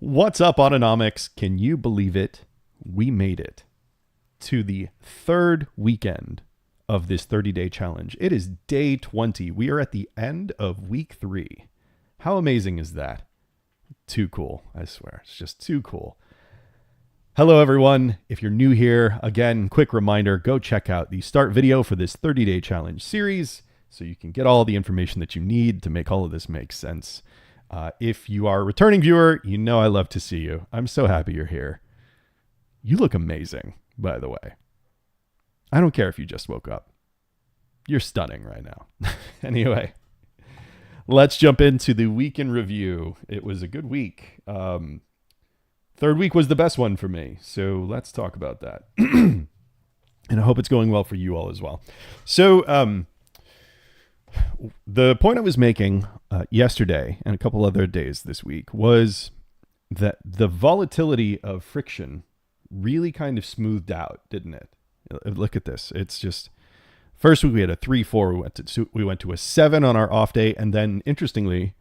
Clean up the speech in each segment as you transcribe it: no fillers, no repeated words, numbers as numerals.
What's up, Autonomics? Can you believe it? We made it to the third weekend of this 30-day challenge. It is day 20. We are at the end of week 3. How amazing is that? Too cool, I swear. It's just too cool. Hello, everyone. If you're new here, again, quick reminder, go check out the start video for this 30-day challenge series so you can get all the information that you need to make all of this make sense. If you are a returning viewer, you know I love to see you. I'm so happy you're here. You look amazing, by the way. I don't care if you just woke up. You're stunning right now. Anyway, let's jump into the week in review. It was a good week. Third week was the best one for me, so let's talk about that. And I hope it's going well for you all as well. So, the point I was making yesterday and a couple other days this week was that the volatility of friction really kind of smoothed out, didn't it? Look at this. It's just, first week we had a 3-4. We went to a 7 on our off day. And then interestingly,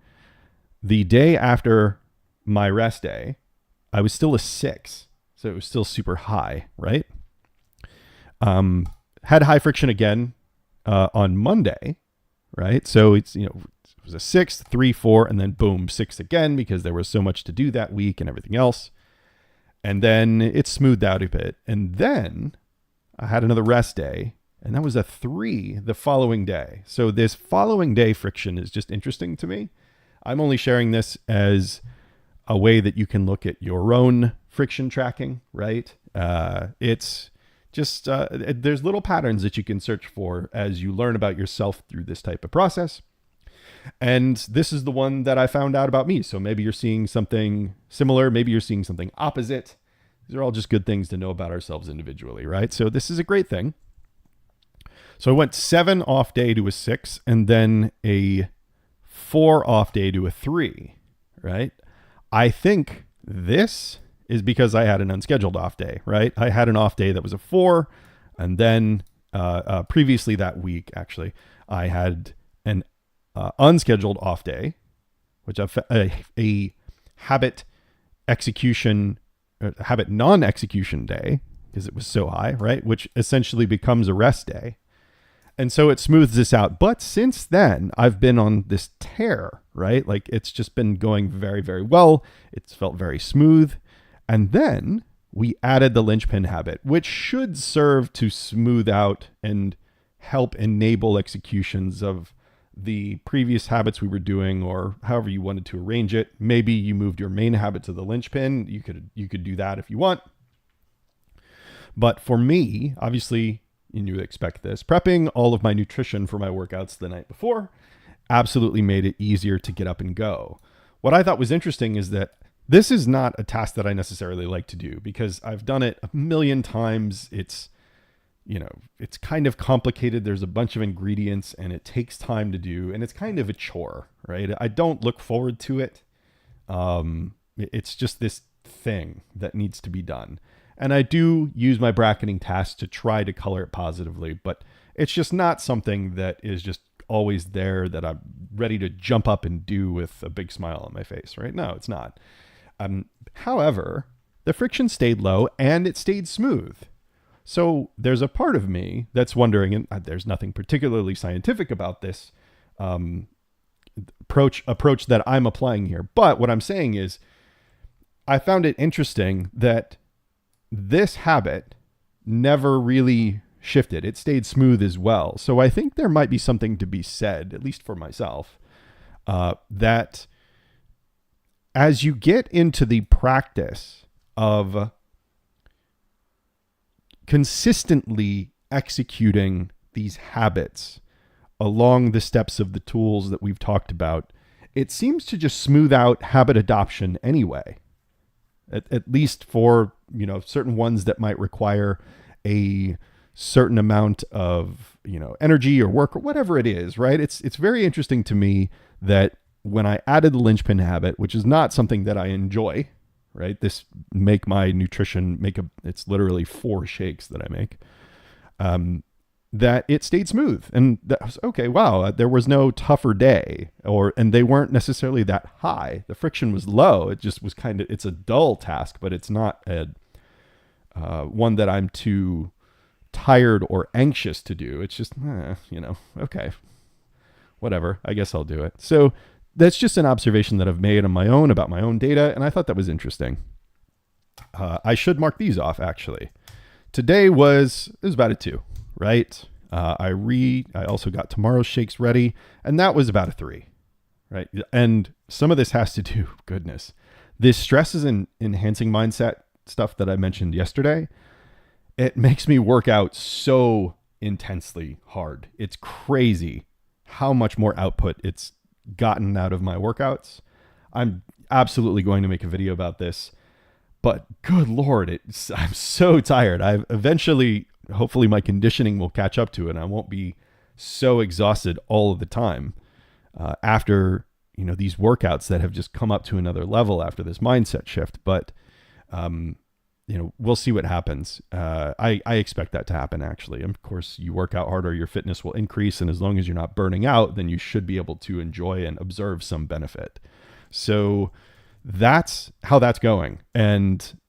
the day after my rest day, I was still a 6. So it was still super high, right? Had high friction again on Monday. Right. So it's, it was a 6, 3, 4, and then boom, 6 again, because there was so much to do that week and everything else. And then it smoothed out a bit. And then I had another rest day, and that was a 3 the following day. So this following day friction is just interesting to me. I'm only sharing this as a way that you can look at your own friction tracking, right? It's just, there's little patterns that you can search for as you learn about yourself through this type of process. And this is the one that I found out about me. So maybe you're seeing something similar. Maybe you're seeing something opposite. These are all just good things to know about ourselves individually, right? So this is a great thing. So I went 7 off day to a 6, and then a 4 off day to a 3, right? I think this is because I had an unscheduled off day, right? I had an off day that was a 4. And then previously that week, actually, I had an unscheduled off day, which a habit execution, habit non-execution day, because it was so high, right? Which essentially becomes a rest day. And so it smooths this out. But since then, I've been on this tear, right? Like it's just been going very, very well. It's felt very smooth. And then we added the linchpin habit, which should serve to smooth out and help enable executions of the previous habits we were doing, or however you wanted to arrange it. Maybe you moved your main habit to the linchpin. You could do that if you want. But for me, obviously, and you would expect this, prepping all of my nutrition for my workouts the night before absolutely made it easier to get up and go. What I thought was interesting is that this is not a task that I necessarily like to do because I've done it a million times. It's, it's kind of complicated. There's a bunch of ingredients and it takes time to do. And it's kind of a chore, right? I don't look forward to it. It's just this thing that needs to be done. And I do use my bracketing tasks to try to color it positively, but it's just not something that is just always there that I'm ready to jump up and do with a big smile on my face, right? No, it's not. However, the friction stayed low and it stayed smooth. So there's a part of me that's wondering, and there's nothing particularly scientific about this approach that I'm applying here. But what I'm saying is I found it interesting that this habit never really shifted. It stayed smooth as well. So I think there might be something to be said, at least for myself, that as you get into the practice of consistently executing these habits along the steps of the tools that we've talked about, it seems to just smooth out habit adoption anyway, at least for, certain ones that might require a certain amount of, energy or work or whatever it is, right? It's very interesting to me that when I added the linchpin habit, which is not something that I enjoy, right? This make my nutrition it's literally 4 shakes that I make. that it stayed smooth. And that was okay. Wow. There was no tougher day, and they weren't necessarily that high. The friction was low. It just was it's a dull task, but it's not one that I'm too tired or anxious to do. It's just, okay, whatever. I guess I'll do it. So that's just an observation that I've made on my own about my own data. And I thought that was interesting. I should mark these off actually. Today was about a 2, right? I also got tomorrow's shakes ready, and that was about a 3, right? And some of this has to do, goodness, this stresses and enhancing mindset stuff that I mentioned yesterday. It makes me work out so intensely hard. It's crazy how much more output it's gotten out of my workouts. I'm absolutely going to make a video about this, but good Lord, I'm so tired. I've eventually, hopefully my conditioning will catch up to it and I won't be so exhausted all of the time after, these workouts that have just come up to another level after this mindset shift. But, we'll see what happens. I expect that to happen, actually. Of course, you work out harder, your fitness will increase. And as long as you're not burning out, then you should be able to enjoy and observe some benefit. So that's how that's going. And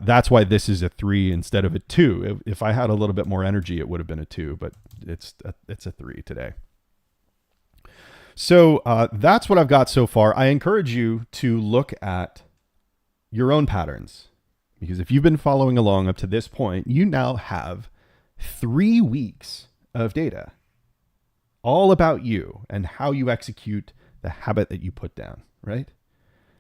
that's why this is a 3 instead of a 2. If I had a little bit more energy, it would have been a 2, but it's a 3 today. So that's what I've got so far. I encourage you to look at your own patterns, because if you've been following along up to this point, you now have 3 weeks of data all about you and how you execute the habit that you put down, right?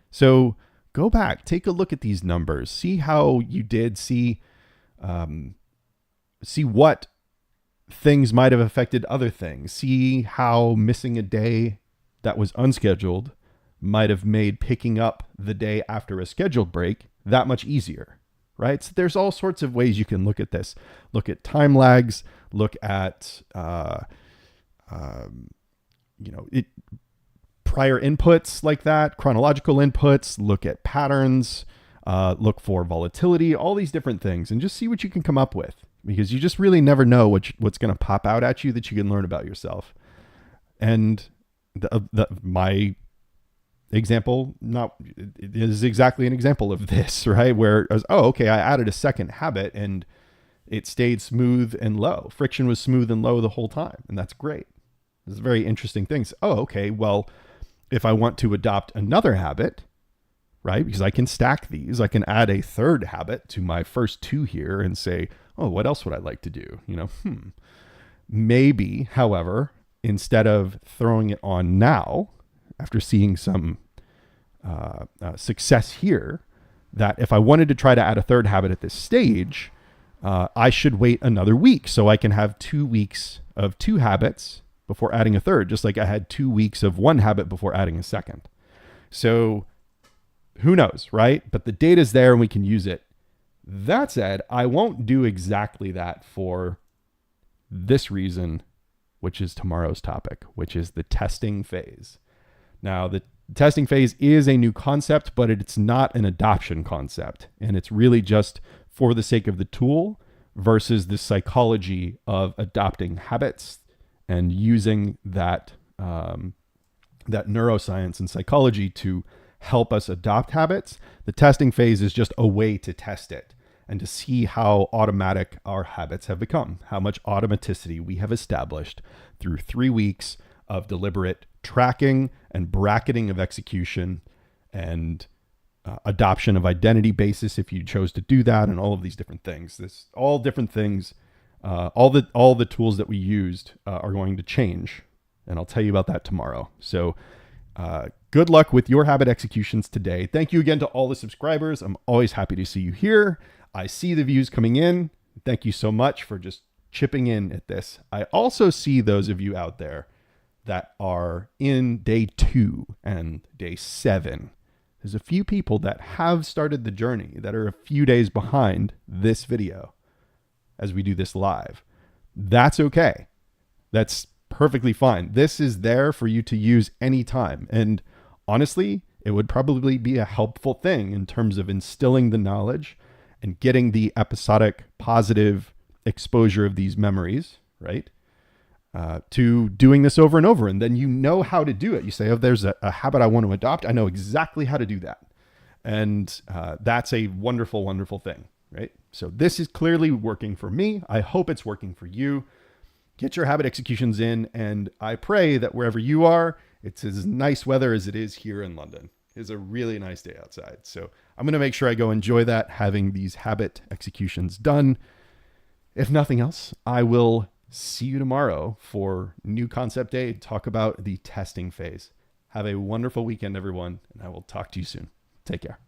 So go back, take a look at these numbers, see how you did, see what things might have affected other things, see how missing a day that was unscheduled might have made picking up the day after a scheduled break that much easier, right? So there's all sorts of ways you can look at this. Look at time lags, look at, prior inputs like that, chronological inputs, look at patterns, look for volatility, all these different things, and just see what you can come up with, because you just really never know what's going to pop out at you that you can learn about yourself. And my example is exactly an example of this, right? Where I was, I added a second habit and it stayed smooth and low. Friction was smooth and low the whole time. And that's great. It's very interesting things. Well, if I want to adopt another habit, right? Because I can stack these, I can add a third habit to my first 2 here and say, what else would I like to do? Maybe, however, instead of throwing it on now, after seeing some success here, that if I wanted to try to add a third habit at this stage, I should wait another week so I can have 2 weeks of 2 habits before adding a third, just like I had 2 weeks of 1 habit before adding a second. So who knows, right? But the data's there and we can use it. That said, I won't do exactly that for this reason, which is tomorrow's topic, which is the testing phase. Now, the testing phase is a new concept, but it's not an adoption concept. And it's really just for the sake of the tool versus the psychology of adopting habits and using that neuroscience and psychology to help us adopt habits. The testing phase is just a way to test it and to see how automatic our habits have become, how much automaticity we have established through 3 weeks of deliberate tracking and bracketing of execution and adoption of identity basis if you chose to do that, and all of these different things. All the tools that we used are going to change, and I'll tell you about that tomorrow. So good luck with your habit executions today. Thank you again to all the subscribers. I'm always happy to see you here. I see the views coming in. Thank you so much for just chipping in at this. I also see those of you out there that are in day 2 and day 7. There's a few people that have started the journey that are a few days behind this video as we do this live. That's okay. That's perfectly fine. This is there for you to use anytime. And honestly, it would probably be a helpful thing in terms of instilling the knowledge and getting the episodic positive exposure of these memories, right? To doing this over and over. And then you know how to do it. You say, oh, there's a habit I want to adopt. I know exactly how to do that. And that's a wonderful, wonderful thing, right? So this is clearly working for me. I hope it's working for you. Get your habit executions in. And I pray that wherever you are, it's as nice weather as it is here in London. It's a really nice day outside. So I'm going to make sure I go enjoy that, having these habit executions done. If nothing else, I will see you tomorrow for New Concept Day. Talk about the testing phase. Have a wonderful weekend, everyone, and I will talk to you soon. Take care.